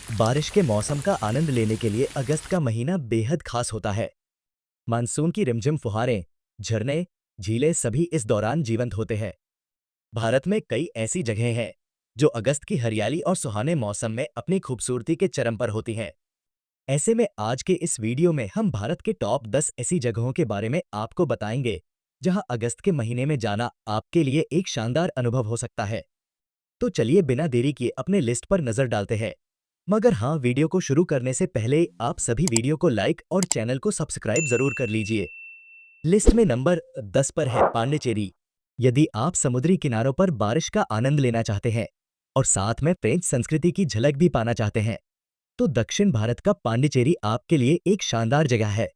बारिश के मौसम का आनंद लेने के लिए अगस्त का महीना बेहद खास होता है। मानसून की रिमझिम फुहारें, झरने, झीलें सभी इस दौरान जीवंत होते हैं। भारत में कई ऐसी जगहें हैं जो अगस्त की हरियाली और सुहाने मौसम में अपनी खूबसूरती के चरम पर होती हैं। ऐसे में आज के इस वीडियो में हम भारत के टॉप 10 ऐसी जगहों के बारे में आपको बताएंगे जहां अगस्त के महीने में जाना आपके लिए एक शानदार अनुभव हो सकता है। तो चलिए बिना देरी किए अपने लिस्ट पर नजर डालते हैं। मगर हाँ, वीडियो को शुरू करने से पहले आप सभी वीडियो को लाइक और चैनल को सब्सक्राइब जरूर कर लीजिए। लिस्ट में नंबर 10 पर है पांडिचेरी। यदि आप समुद्री किनारों पर बारिश का आनंद लेना चाहते हैं और साथ में फ्रेंच संस्कृति की झलक भी पाना चाहते हैं, तो दक्षिण भारत का पांडिचेरी आपके लिए एक शानदार जगह है।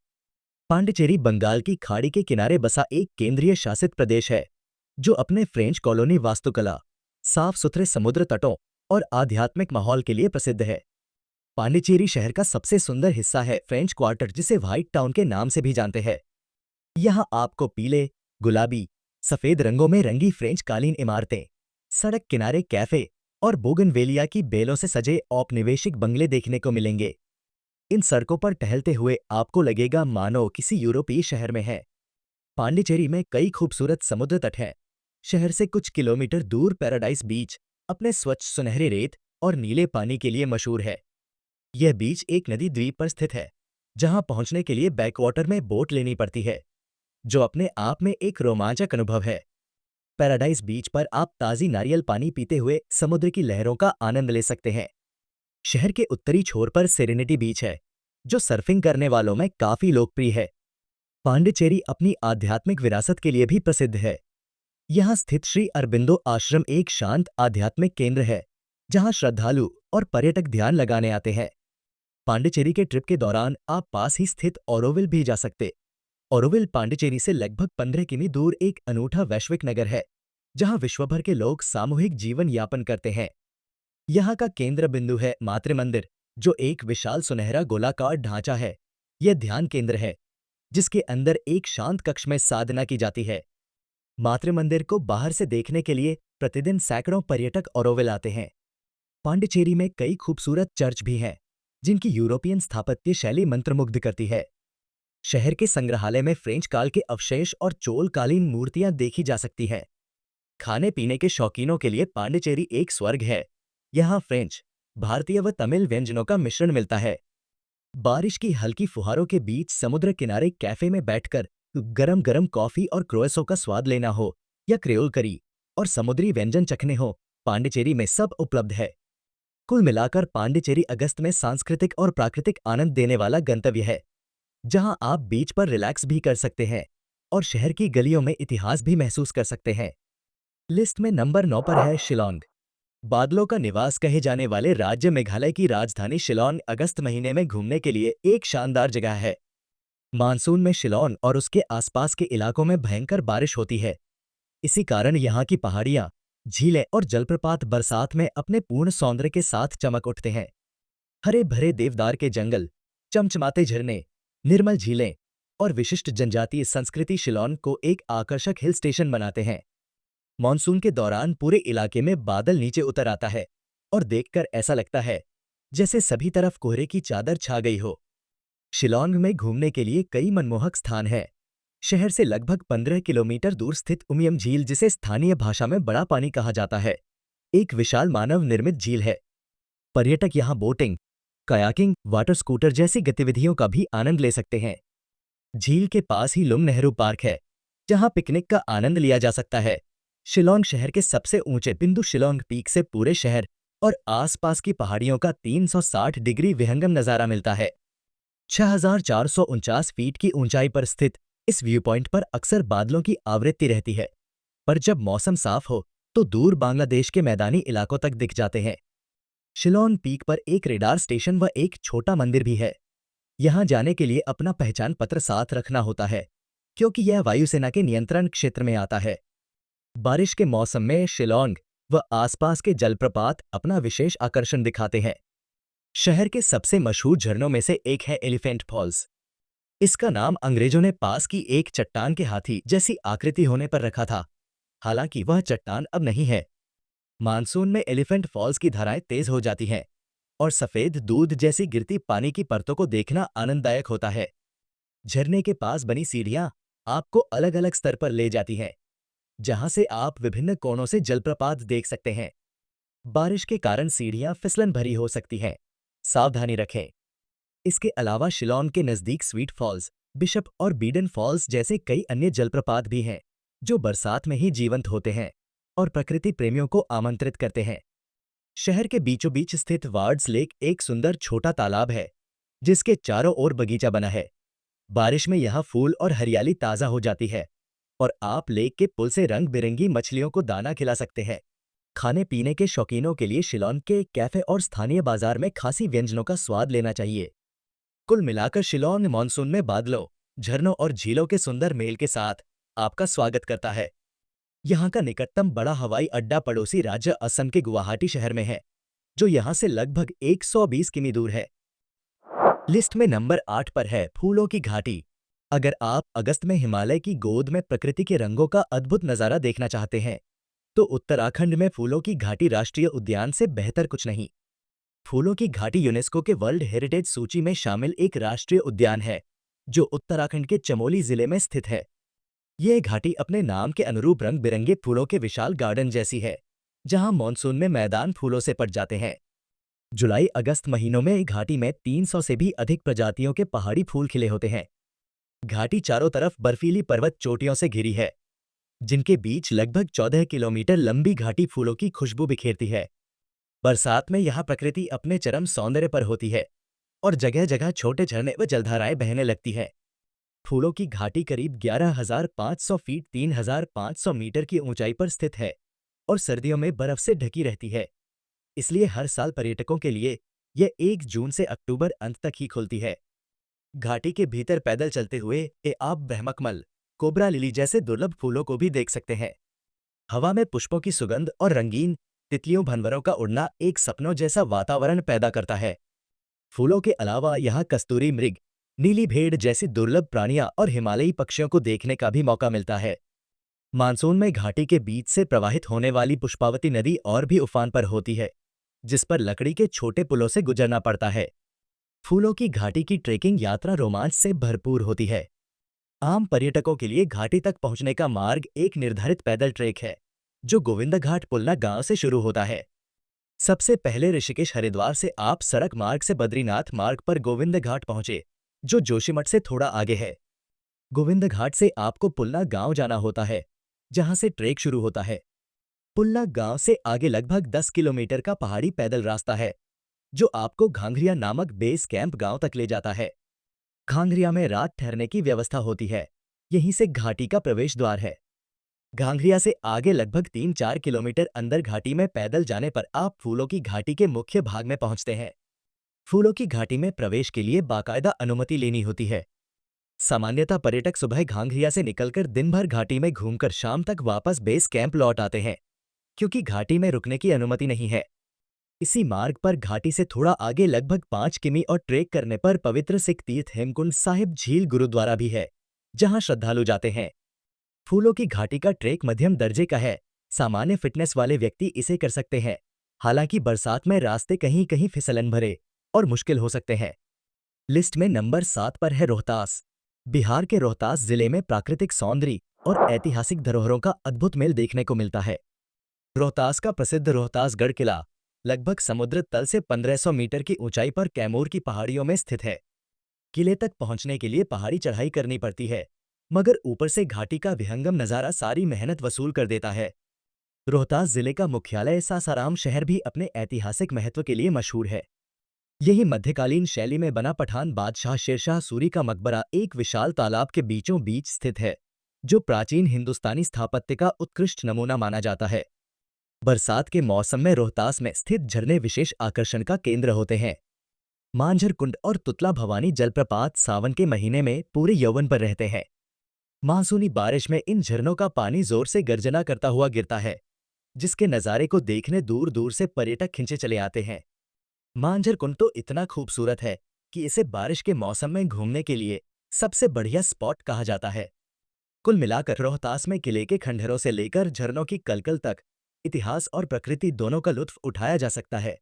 पांडिचेरी बंगाल की खाड़ी के किनारे बसा एक केंद्रीय शासित प्रदेश है जो अपने फ्रेंच कॉलोनी वास्तुकला, साफ सुथरे समुद्र तटों और आध्यात्मिक माहौल के लिए प्रसिद्ध है। पांडिचेरी शहर का सबसे सुंदर हिस्सा है फ्रेंच क्वार्टर, जिसे व्हाइट टाउन के नाम से भी जानते हैं। यहाँ आपको पीले, गुलाबी, सफेद रंगों में रंगी फ्रेंच कालीन इमारतें, सड़क किनारे कैफे और बोगनवेलिया की बेलों से सजे औपनिवेशिक बंगले देखने को मिलेंगे। इन सड़कों पर टहलते हुए आपको लगेगा मानो किसी यूरोपीय शहर में है। पांडिचेरी में कई खूबसूरत समुद्र तट हैं। शहर से कुछ किलोमीटर दूर पैराडाइज बीच अपने स्वच्छ सुनहरे रेत और नीले पानी के लिए मशहूर है। यह बीच एक नदी द्वीप पर स्थित है जहां पहुंचने के लिए बैकवाटर में बोट लेनी पड़ती है, जो अपने आप में एक रोमांचक अनुभव है। पैराडाइज बीच पर आप ताजी नारियल पानी पीते हुए समुद्र की लहरों का आनंद ले सकते हैं। शहर के उत्तरी छोर पर सेरेनिटी बीच है, जो सर्फिंग करने वालों में काफी लोकप्रिय है। पांडिचेरी अपनी आध्यात्मिक विरासत के लिए भी प्रसिद्ध है। यहाँ स्थित श्री अरबिंदो आश्रम एक शांत आध्यात्मिक केंद्र है जहाँ श्रद्धालु और पर्यटक ध्यान लगाने आते हैं। पांडिचेरी के ट्रिप के दौरान आप पास ही स्थित ओरोविल भी जा सकते। ओरोविल पांडिचेरी से लगभग 15 किमी दूर एक अनूठा वैश्विक नगर है जहाँ विश्वभर के लोग सामूहिक जीवन यापन करते हैं। यहाँ का केंद्र बिंदु है मातृ मंदिर, जो एक विशाल सुनहरा गोलाकार ढांचा है। यह ध्यान केंद्र है जिसके अंदर एक शांत कक्ष में साधना की जाती है। मातृ मंदिर को बाहर से देखने के लिए प्रतिदिन सैकड़ों पर्यटक ओरोविल आते हैं। पांडिचेरी में कई खूबसूरत चर्च भी हैं जिनकी यूरोपियन स्थापत्य शैली मंत्रमुग्ध करती है। शहर के संग्रहालय में फ्रेंच काल के अवशेष और चोल कालीन मूर्तियां देखी जा सकती हैं। खाने पीने के शौकीनों के लिए पांडिचेरी एक स्वर्ग है। यहाँ फ्रेंच, भारतीय व तमिल व्यंजनों का मिश्रण मिलता है। बारिश की हल्की फुहारों के बीच समुद्र किनारे कैफे में बैठकर गरम गरम कॉफी और क्रोएसो का स्वाद लेना हो या क्रेओल करी और समुद्री व्यंजन चखने हो, पांडिचेरी में सब उपलब्ध है। कुल मिलाकर पांडिचेरी अगस्त में सांस्कृतिक और प्राकृतिक आनंद देने वाला गंतव्य है, जहां आप बीच पर रिलैक्स भी कर सकते हैं और शहर की गलियों में इतिहास भी महसूस कर सकते हैं। लिस्ट में नंबर 9 पर है शिलांग। बादलों का निवास कहे जाने वाले राज्य मेघालय की राजधानी शिलांग अगस्त महीने में घूमने के लिए एक शानदार जगह है। मानसून में शिलांग और उसके आसपास के इलाकों में भयंकर बारिश होती है। इसी कारण यहाँ की पहाड़ियाँ, झीलें और जलप्रपात बरसात में अपने पूर्ण सौंदर्य के साथ चमक उठते हैं। हरे भरे देवदार के जंगल, चमचमाते झरने, निर्मल झीलें और विशिष्ट जनजातीय संस्कृति शिलांग को एक आकर्षक हिल स्टेशन बनाते हैं। मॉनसून के दौरान पूरे इलाके में बादल नीचे उतर आता है और देखकर ऐसा लगता है जैसे सभी तरफ कोहरे की चादर छा गई हो। शिलांग में घूमने के लिए कई मनमोहक स्थान हैं। शहर से लगभग 15 किलोमीटर दूर स्थित उमियम झील, जिसे स्थानीय भाषा में बड़ा पानी कहा जाता है, एक विशाल मानव निर्मित झील है। पर्यटक यहाँ बोटिंग, कयाकिंग, वाटर स्कूटर जैसी गतिविधियों का भी आनंद ले सकते हैं। झील के पास ही लुम नेहरू पार्क है, जहाँ पिकनिक का आनंद लिया जा सकता है। शिलांग शहर के सबसे ऊंचे बिंदु शिलांग पीक से पूरे शहर और आसपास की पहाड़ियों का 360 डिग्री विहंगम नजारा मिलता है। 6,449 फीट की ऊंचाई पर स्थित इस व्यू पॉइंट पर अक्सर बादलों की आवृत्ति रहती है, पर जब मौसम साफ हो तो दूर बांग्लादेश के मैदानी इलाकों तक दिख जाते हैं। शिलांग पीक पर एक रेडार स्टेशन व एक छोटा मंदिर भी है। यहां जाने के लिए अपना पहचान पत्र साथ रखना होता है, क्योंकि यह वायुसेना के नियंत्रण क्षेत्र में आता है। बारिश के मौसम में शिलांग व आसपास के जलप्रपात अपना विशेष आकर्षण दिखाते हैं। शहर के सबसे मशहूर झरनों में से एक है एलिफेंट फॉल्स। इसका नाम अंग्रेजों ने पास की एक चट्टान के हाथी जैसी आकृति होने पर रखा था, हालांकि वह चट्टान अब नहीं है। मानसून में एलिफेंट फॉल्स की धाराएं तेज हो जाती हैं और सफेद दूध जैसी गिरती पानी की परतों को देखना आनंददायक होता है। झरने के पास बनी सीढ़ियां आपको अलग अलग स्तर पर ले जाती हैं, जहां से आप विभिन्न कोणों से जलप्रपात देख सकते हैं। बारिश के कारण सीढ़ियां फिसलन भरी हो सकती हैं, सावधानी रखें। इसके अलावा शिलोंग के नजदीक स्वीट फॉल्स, बिशप और बीडन फॉल्स जैसे कई अन्य जलप्रपात भी हैं, जो बरसात में ही जीवंत होते हैं और प्रकृति प्रेमियों को आमंत्रित करते हैं। शहर के बीचों बीच स्थित वार्ड्स लेक एक सुंदर छोटा तालाब है, जिसके चारों ओर बगीचा बना है। बारिश में यहाँ फूल और हरियाली ताजा हो जाती है और आप लेक के पुल से रंग बिरंगी मछलियों को दाना खिला सकते हैं। खाने पीने के शौकीनों के लिए शिलोंग के कैफे और स्थानीय बाजार में खासी व्यंजनों का स्वाद लेना चाहिए। कुल मिलाकर शिलोंग मानसून में बादलों, झरनों और झीलों के सुंदर मेल के साथ आपका स्वागत करता है। यहाँ का निकटतम बड़ा हवाई अड्डा पड़ोसी राज्य असम के गुवाहाटी शहर में है, जो यहाँ से लगभग 120 किमी दूर है। लिस्ट में नंबर 8 पर है फूलों की घाटी। अगर आप अगस्त में हिमालय की गोद में प्रकृति के रंगों का अद्भुत नजारा देखना चाहते हैं, तो उत्तराखंड में फूलों की घाटी राष्ट्रीय उद्यान से बेहतर कुछ नहीं। फूलों की घाटी यूनेस्को के वर्ल्ड हेरिटेज सूची में शामिल एक राष्ट्रीय उद्यान है, जो उत्तराखंड के चमोली जिले में स्थित है। यह घाटी अपने नाम के अनुरूप रंग बिरंगे फूलों के विशाल गार्डन जैसी है, जहां मानसून में मैदान फूलों से पट जाते हैं। जुलाई अगस्त महीनों में घाटी में 300 से भी अधिक प्रजातियों के पहाड़ी फूल खिले होते हैं। घाटी चारों तरफ बर्फीली पर्वत चोटियों से घिरी है, जिनके बीच लगभग 14 किलोमीटर लंबी घाटी फूलों की खुशबू बिखेरती है। बरसात में यहाँ प्रकृति अपने चरम सौंदर्य पर होती है और जगह जगह छोटे झरने व जलधाराएं बहने लगती है। फूलों की घाटी करीब 11,500 फीट 3,500 मीटर की ऊंचाई पर स्थित है और सर्दियों में बर्फ से ढकी रहती है। इसलिए हर साल पर्यटकों के लिए यह 1 जून से अक्टूबर अंत तक ही खुलती है। घाटी के भीतर पैदल चलते हुए आप ब्रह्मकमल, कोबरा लिली जैसे दुर्लभ फूलों को भी देख सकते हैं। हवा में पुष्पों की सुगंध और रंगीन तितलियों भंवरों का उड़ना एक सपनों जैसा वातावरण पैदा करता है। फूलों के अलावा यहाँ कस्तूरी मृग, नीली भेड़ जैसी दुर्लभ प्राणियां और हिमालयी पक्षियों को देखने का भी मौका मिलता है। मानसून में घाटी के बीच से प्रवाहित होने वाली पुष्पावती नदी और भी उफान पर होती है, जिस पर लकड़ी के छोटे पुलों से गुजरना पड़ता है। फूलों की घाटी की ट्रेकिंग यात्रा रोमांच से भरपूर होती है। आम पर्यटकों के लिए घाटी तक पहुंचने का मार्ग एक निर्धारित पैदल ट्रेक है, जो गोविंदघाट पुलना गांव से शुरू होता है। सबसे पहले ऋषिकेश हरिद्वार से आप सड़क मार्ग से बद्रीनाथ मार्ग पर गोविंदघाट पहुंचे, जो जोशीमठ से थोड़ा आगे है। गोविंदघाट से आपको पुलना गांव जाना होता है, जहां से ट्रेक शुरू होता है। पुलना गांव से आगे लगभग 10 किलोमीटर का पहाड़ी पैदल रास्ता है, जो आपको घांघरिया नामक बेस कैंप गांव तक ले जाता है। घांघरिया में रात ठहरने की व्यवस्था होती है। यहीं से घाटी का प्रवेश द्वार है। घांघरिया से आगे लगभग 3-4 किलोमीटर अंदर घाटी में पैदल जाने पर आप फूलों की घाटी के मुख्य भाग में पहुंचते हैं। फूलों की घाटी में प्रवेश के लिए बाकायदा अनुमति लेनी होती है। सामान्यतः पर्यटक सुबह घांघरिया से निकलकर दिन भर घाटी में घूमकर शाम तक वापस बेस कैंप लौट आते हैं, क्योंकि घाटी में रुकने की अनुमति नहीं है। इसी मार्ग पर घाटी से थोड़ा आगे लगभग 5 किमी और ट्रेक करने पर पवित्र सिख तीर्थ हेमकुंड साहिब झील गुरुद्वारा भी है, जहां श्रद्धालु जाते हैं। फूलों की घाटी का ट्रेक मध्यम दर्जे का है। सामान्य फिटनेस वाले व्यक्ति इसे कर सकते हैं, हालांकि बरसात में रास्ते कहीं कहीं फिसलन भरे और मुश्किल हो सकते हैं। लिस्ट में नंबर 7 पर है रोहतास। बिहार के रोहतास जिले में प्राकृतिक सौंदर्य और ऐतिहासिक धरोहरों का अद्भुत मेल देखने को मिलता है। रोहतास का प्रसिद्ध रोहतासगढ़ किला लगभग समुद्र तल से 1500 मीटर की ऊंचाई पर कैमूर की पहाड़ियों में स्थित है। किले तक पहुंचने के लिए पहाड़ी चढ़ाई करनी पड़ती है, मगर ऊपर से घाटी का विहंगम नजारा सारी मेहनत वसूल कर देता है। रोहतास जिले का मुख्यालय सासाराम शहर भी अपने ऐतिहासिक महत्व के लिए मशहूर है। यही मध्यकालीन शैली में बना पठान बादशाह शेरशाह सूरी का मकबरा एक विशाल तालाब के बीचों बीच स्थित है, जो प्राचीन हिंदुस्तानी स्थापत्य का उत्कृष्ट नमूना माना जाता है। बरसात के मौसम में रोहतास में स्थित झरने विशेष आकर्षण का केंद्र होते हैं। मांझर कुंड और तुतला भवानी जलप्रपात सावन के महीने में पूरे यौवन पर रहते हैं। मानसूनी बारिश में इन झरनों का पानी जोर से गर्जना करता हुआ गिरता है, जिसके नज़ारे को देखने दूर दूर से पर्यटक खिंचे चले आते हैं। मांझर कुंड तो इतना खूबसूरत है कि इसे बारिश के मौसम में घूमने के लिए सबसे बढ़िया स्पॉट कहा जाता है। कुल मिलाकर रोहतास में किले के खंडहरों से लेकर झरनों की कलकल तक इतिहास और प्रकृति दोनों का लुत्फ उठाया जा सकता है।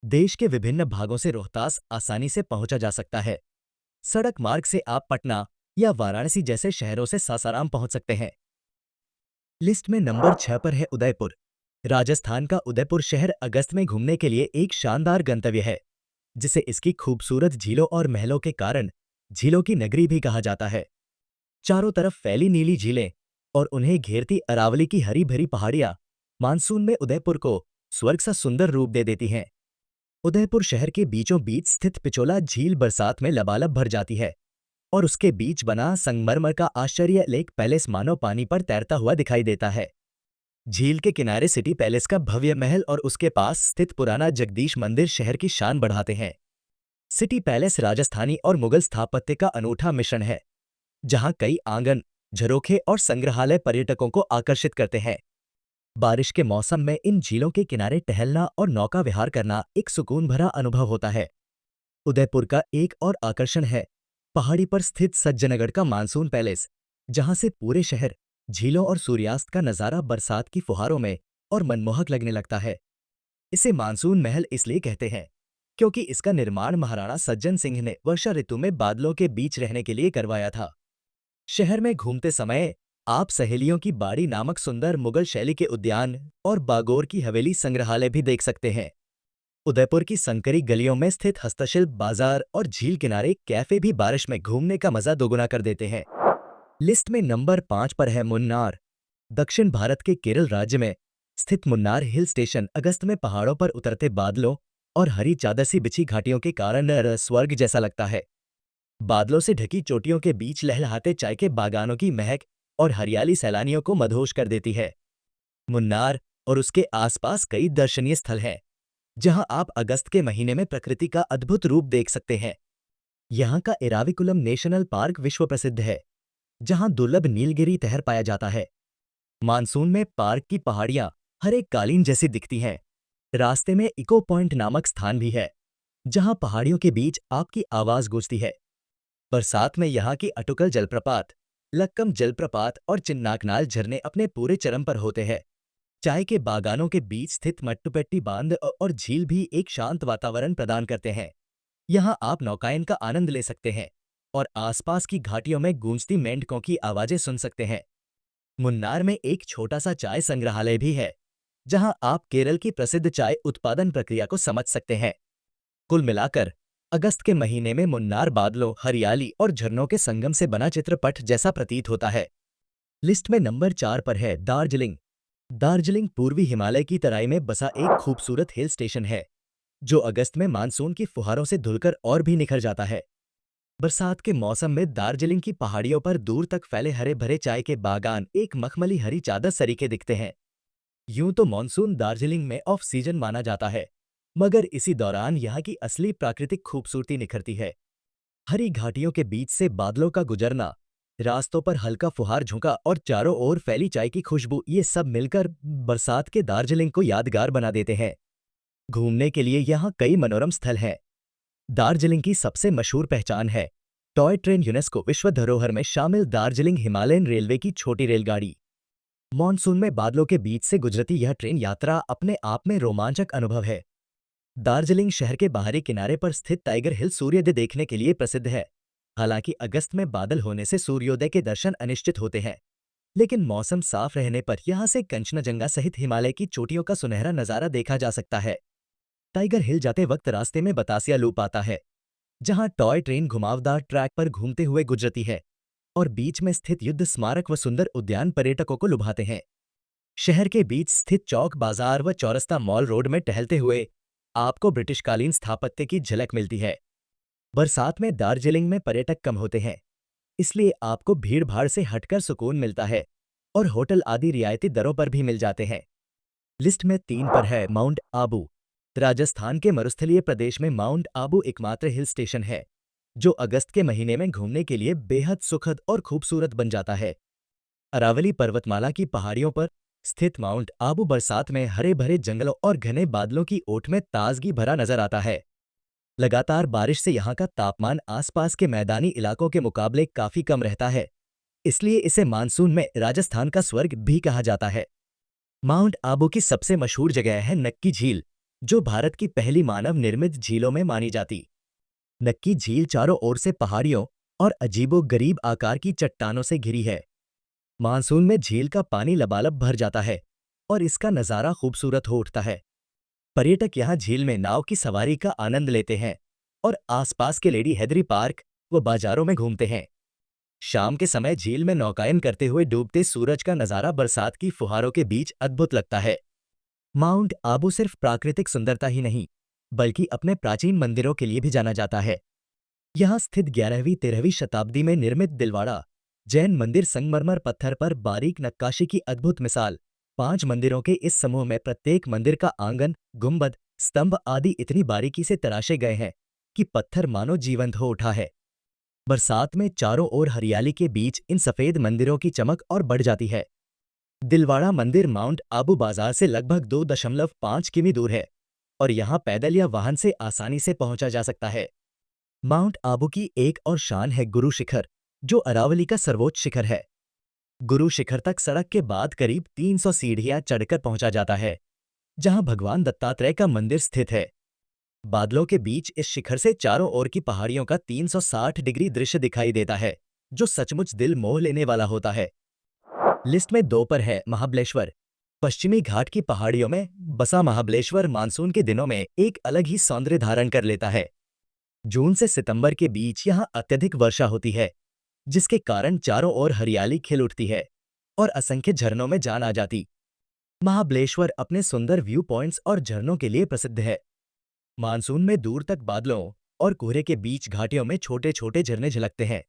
देश के विभिन्न भागों से रोहतास आसानी से पहुंचा जा सकता है। सड़क मार्ग से आप पटना या वाराणसी जैसे शहरों से सासाराम पहुंच सकते हैं। लिस्ट में नंबर 6 पर है उदयपुर। राजस्थान का उदयपुर शहर अगस्त में घूमने के लिए एक शानदार गंतव्य है, जिसे इसकी खूबसूरत झीलों और महलों के कारण झीलों की नगरी भी कहा जाता है। चारों तरफ फैली नीली झीलें और उन्हें घेरती अरावली की हरी भरी पहाड़ियां मानसून में उदयपुर को स्वर्ग सा सुंदर रूप दे देती हैं। उदयपुर शहर के बीचों बीच स्थित पिचोला झील बरसात में लबालब भर जाती है और उसके बीच बना संगमरमर का आश्चर्य लेक पैलेस मानो पानी पर तैरता हुआ दिखाई देता है। झील के किनारे सिटी पैलेस का भव्य महल और उसके पास स्थित पुराना जगदीश मंदिर शहर की शान बढ़ाते हैं। सिटी पैलेस राजस्थानी और मुगल स्थापत्य का अनूठा मिश्रण है, जहां कई आंगन, झरोखे और संग्रहालय पर्यटकों को आकर्षित करते हैं। बारिश के मौसम में इन झीलों के किनारे टहलना और नौका विहार करना एक सुकून भरा अनुभव होता है। उदयपुर का एक और आकर्षण है पहाड़ी पर स्थित सज्जनगढ़ का मानसून पैलेस, जहां से पूरे शहर, झीलों और सूर्यास्त का नजारा बरसात की फुहारों में और मनमोहक लगने लगता है। इसे मानसून महल इसलिए कहते हैं क्योंकि इसका निर्माण महाराणा सज्जन सिंह ने वर्षा ऋतु में बादलों के बीच रहने के लिए करवाया था। शहर में घूमते समय आप सहेलियों की बाड़ी नामक सुंदर मुगल शैली के उद्यान और बागोर की हवेली संग्रहालय भी देख सकते हैं। उदयपुर की संकरी गलियों में स्थित हस्तशिल्प बाजार और झील किनारे कैफे भी बारिश में घूमने का मजा दोगुना कर देते हैं। लिस्ट में नंबर 5 पर है मुन्नार। दक्षिण भारत के केरल राज्य में स्थित मुन्नार हिल स्टेशन अगस्त में पहाड़ों पर उतरते बादलों और हरी चादर सी बिछी घाटियों के कारण स्वर्ग जैसा लगता है। बादलों से ढकी चोटियों के बीच लहलहाते चाय के बागानों की महक और हरियाली सैलानियों को मदहोश कर देती है। मुन्नार और उसके आसपास कई दर्शनीय स्थल हैं, जहां आप अगस्त के महीने में प्रकृति का अद्भुत रूप देख सकते हैं। यहाँ का एराविकुलम नेशनल पार्क विश्व प्रसिद्ध है, जहां दुर्लभ नीलगिरी तहर पाया जाता है। मानसून में पार्क की पहाड़ियां हरे कालीन जैसी दिखती हैं। रास्ते में इको पॉइंट नामक स्थान भी है, जहां पहाड़ियों के बीच आपकी आवाज गूंजती है। बरसात में यहाँ की अटुकल जलप्रपात, लक्कम जलप्रपात और चिन्नाकनाल झरने अपने पूरे चरम पर होते हैं। चाय के बागानों के बीच स्थित मट्टुपेट्टी बांध और झील भी एक शांत वातावरण प्रदान करते हैं। यहाँ आप नौकायन का आनंद ले सकते हैं और आसपास की घाटियों में गूंजती मेंढकों की आवाजें सुन सकते हैं। मुन्नार में एक छोटा सा चाय संग्रहालय भी है, जहां आप केरल की प्रसिद्ध चाय उत्पादन प्रक्रिया को समझ सकते हैं। कुल मिलाकर अगस्त के महीने में मुन्नार बादलों, हरियाली और झरनों के संगम से बना चित्रपट जैसा प्रतीत होता है। लिस्ट में नंबर 4 पर है दार्जिलिंग। दार्जिलिंग पूर्वी हिमालय की तराई में बसा एक खूबसूरत हिल स्टेशन है, जो अगस्त में मानसून की फुहारों से धुलकर और भी निखर जाता है। बरसात के मौसम में दार्जिलिंग की पहाड़ियों पर दूर तक फैले हरे भरे चाय के बागान एक मखमली हरी चादर सरीखे दिखते हैं। यूं तो मानसून दार्जिलिंग में ऑफ सीजन माना जाता है, मगर इसी दौरान यहाँ की असली प्राकृतिक खूबसूरती निखरती है। हरी घाटियों के बीच से बादलों का गुजरना, रास्तों पर हल्का फुहार झोंका और चारों ओर फैली चाय की खुशबू, ये सब मिलकर बरसात के दार्जिलिंग को यादगार बना देते हैं। घूमने के लिए यहाँ कई मनोरम स्थल हैं। दार्जिलिंग की सबसे मशहूर पहचान है टॉय ट्रेन, यूनेस्को विश्व धरोहर में शामिल दार्जिलिंग हिमालयन रेलवे की छोटी रेलगाड़ी। मॉनसून में बादलों के बीच से गुजरती यह ट्रेन यात्रा अपने आप में रोमांचक अनुभव है। दार्जिलिंग शहर के बाहरी किनारे पर स्थित टाइगर हिल सूर्योदय देखने के लिए प्रसिद्ध है। हालांकि अगस्त में बादल होने से सूर्योदय के दर्शन अनिश्चित होते हैं, लेकिन मौसम साफ रहने पर यहां से कंचनजंगा सहित हिमालय की चोटियों का सुनहरा नजारा देखा जा सकता है। टाइगर हिल जाते वक्त रास्ते में बतासिया लूप आता है, जहां टॉय ट्रेन घुमावदार ट्रैक पर घूमते हुए गुजरती है और बीच में स्थित युद्ध स्मारक व सुंदर उद्यान पर्यटकों को लुभाते हैं। शहर के बीच स्थित चौक बाजार व चौरस्ता मॉल रोड में टहलते हुए आपको ब्रिटिशकालीन स्थापत्य की झलक मिलती है। बरसात में दार्जिलिंग में पर्यटक कम होते हैं, इसलिए आपको भीड़-भाड़ से हटकर सुकून मिलता है और होटल आदि रियायती दरों पर भी मिल जाते हैं। लिस्ट में 3 पर है माउंट आबू। राजस्थान के मरुस्थलीय प्रदेश में माउंट आबू एकमात्र हिल स्टेशन है, जो अगस्त के महीने में घूमने के लिए बेहद सुखद और खूबसूरत बन जाता है। अरावली पर्वतमाला की पहाड़ियों पर स्थित माउंट आबू बरसात में हरे भरे जंगलों और घने बादलों की ओट में ताजगी भरा नजर आता है। लगातार बारिश से यहाँ का तापमान आसपास के मैदानी इलाकों के मुकाबले काफी कम रहता है, इसलिए इसे मानसून में राजस्थान का स्वर्ग भी कहा जाता है। माउंट आबू की सबसे मशहूर जगह है नक्की झील, जो भारत की पहली मानव निर्मित झीलों में मानी जाती। नक्की झील चारों ओर से पहाड़ियों और अजीबोगरीब आकार की चट्टानों से घिरी है। मानसून में झील का पानी लबालब भर जाता है और इसका नज़ारा खूबसूरत हो उठता है। पर्यटक यहाँ झील में नाव की सवारी का आनंद लेते हैं और आसपास के लेडी हेदरी पार्क व बाजारों में घूमते हैं। शाम के समय झील में नौकायन करते हुए डूबते सूरज का नज़ारा बरसात की फुहारों के बीच अद्भुत लगता है। माउंट आबू सिर्फ प्राकृतिक सुंदरता ही नहीं, बल्कि अपने प्राचीन मंदिरों के लिए भी जाना जाता है। यहाँ स्थित 11वीं-13वीं शताब्दी में निर्मित दिलवाड़ा जैन मंदिर संगमरमर पत्थर पर बारीक नक्काशी की अद्भुत मिसाल। 5 मंदिरों के इस समूह में प्रत्येक मंदिर का आंगन, गुंबद, स्तंभ आदि इतनी बारीकी से तराशे गए हैं कि पत्थर मानो जीवंत हो उठा है। बरसात में चारों ओर हरियाली के बीच इन सफेद मंदिरों की चमक और बढ़ जाती है। दिलवाड़ा मंदिर माउंट आबू बाजार से लगभग 2.5 किमी दूर है और यहाँ पैदल या वाहन से आसानी से पहुंचा जा सकता है। माउंट आबू की एक और शान है गुरु शिखर, जो अरावली का सर्वोच्च शिखर है। गुरु शिखर तक सड़क के बाद करीब 300 सीढ़ियां चढ़कर पहुंचा जाता है, जहां भगवान दत्तात्रेय का मंदिर स्थित है। बादलों के बीच इस शिखर से चारों ओर की पहाड़ियों का 360 डिग्री दृश्य दिखाई देता है, जो सचमुच दिल मोह लेने वाला होता है। लिस्ट में 2 पर है महाबलेश्वर। पश्चिमी घाट की पहाड़ियों में बसा महाबलेश्वर मानसून के दिनों में एक अलग ही सौंदर्य धारण कर लेता है। जून से सितंबर के बीच यहाँ अत्यधिक वर्षा होती है, जिसके कारण चारों ओर हरियाली खिल उठती है और असंख्य झरनों में जान आ जाती। महाबलेश्वर अपने सुंदर व्यू पॉइंट्स और झरनों के लिए प्रसिद्ध है। मानसून में दूर तक बादलों और कोहरे के बीच घाटियों में छोटे छोटे झरने झलकते हैं,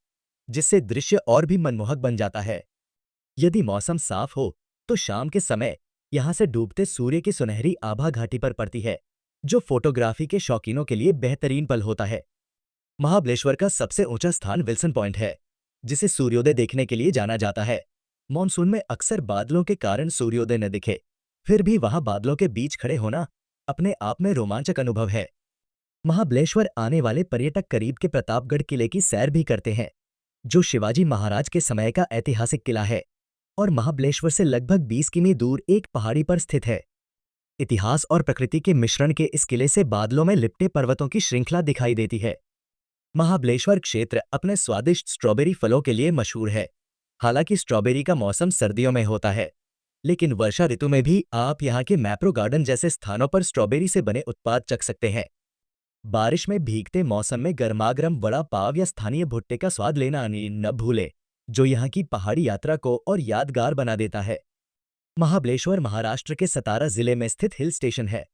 जिससे दृश्य और भी मनमोहक बन जाता है। यदि मौसम साफ हो तो शाम के समय यहाँ से डूबते सूर्य की सुनहरी आभा घाटी पर पड़ती है, जो फोटोग्राफी के शौकीनों के लिए बेहतरीन पल होता है। महाबलेश्वर का सबसे ऊंचा स्थान विल्सन पॉइंट है, जिसे सूर्योदय देखने के लिए जाना जाता है। मॉनसून में अक्सर बादलों के कारण सूर्योदय न दिखे, फिर भी वहां बादलों के बीच खड़े होना अपने आप में रोमांचक अनुभव है। महाबलेश्वर आने वाले पर्यटक करीब के प्रतापगढ़ किले की सैर भी करते हैं, जो शिवाजी महाराज के समय का ऐतिहासिक किला है और महाबलेश्वर से लगभग 20 किमी दूर एक पहाड़ी पर स्थित है। इतिहास और प्रकृति के मिश्रण के इस किले से बादलों में लिपटे पर्वतों की श्रृंखला दिखाई देती है। महाबलेश्वर क्षेत्र अपने स्वादिष्ट स्ट्रॉबेरी फलों के लिए मशहूर है। हालांकि स्ट्रॉबेरी का मौसम सर्दियों में होता है, लेकिन वर्षा ऋतु में भी आप यहाँ के मैप्रो गार्डन जैसे स्थानों पर स्ट्रॉबेरी से बने उत्पाद चख सकते हैं। बारिश में भीगते मौसम में गर्मागर्म वड़ा पाव या स्थानीय भुट्टे का स्वाद लेना न भूले, जो यहाँ की पहाड़ी यात्रा को और यादगार बना देता है। महाबलेश्वर महाराष्ट्र के सतारा जिले में स्थित हिल स्टेशन है।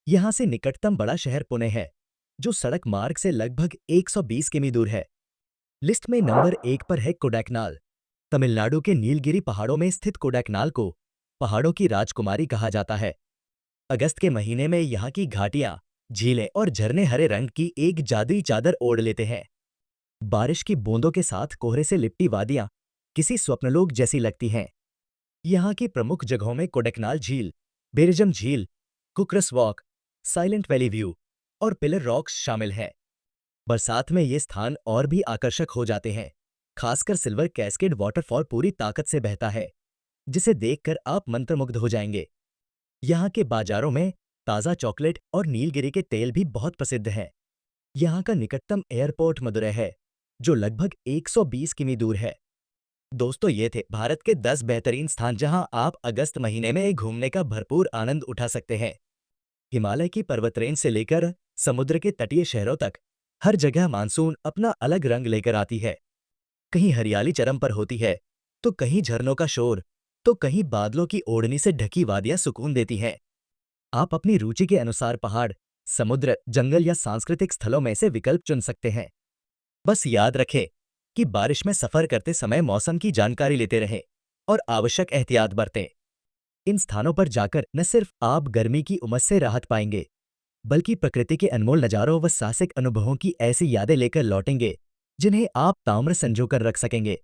यहाँ से निकटतम बड़ा शहर पुणे है, जो सड़क मार्ग से लगभग 120 किमी दूर है। लिस्ट में नंबर 1 पर है कोडाइकनाल। तमिलनाडु के नीलगिरी पहाड़ों में स्थित कोडाइकनाल को पहाड़ों की राजकुमारी कहा जाता है। अगस्त के महीने में यहाँ की घाटियां, झीलें और झरने हरे रंग की एक जादुई चादर ओढ़ लेते हैं। बारिश की बूंदों के साथ कोहरे से लिपटी वादियां किसी स्वप्नलोक जैसी लगती हैं। यहाँ की प्रमुख जगहों में कोडाइकनाल झील, बेरिजम झील, कुकरस वॉक, साइलेंट वैली व्यू और पिलर रॉक्स शामिल हैं। बरसात में ये स्थान और भी आकर्षक हो जाते हैं, खासकर सिल्वर कैस्केड वाटरफॉल पूरी ताकत से बहता है, जिसे देखकर आप मंत्रमुग्ध हो जाएंगे। यहाँ के बाजारों में ताज़ा चॉकलेट और नीलगिरी के तेल भी बहुत प्रसिद्ध हैं। यहाँ का निकटतम एयरपोर्ट मदुरै है, जो लगभग 120 किमी दूर है। दोस्तों, ये थे भारत के 10 बेहतरीन स्थान जहां आप अगस्त महीने में घूमने का भरपूर आनंद उठा सकते हैं। हिमालय की पर्वत रेंज से लेकर समुद्र के तटीय शहरों तक हर जगह मानसून अपना अलग रंग लेकर आती है। कहीं हरियाली चरम पर होती है, तो कहीं झरनों का शोर, तो कहीं बादलों की ओढ़नी से ढकी वादियां सुकून देती हैं। आप अपनी रुचि के अनुसार पहाड़, समुद्र, जंगल या सांस्कृतिक स्थलों में से विकल्प चुन सकते हैं। बस याद रखें कि बारिश में सफर करते समय मौसम की जानकारी लेते रहें और आवश्यक एहतियात बरतें। इन स्थानों पर जाकर न सिर्फ आप गर्मी की उमस से राहत पाएंगे, बल्कि प्रकृति के अनमोल नज़ारों व साहसिक अनुभवों की ऐसी यादें लेकर लौटेंगे, जिन्हें आप ताम्र संजो कर रख सकेंगे।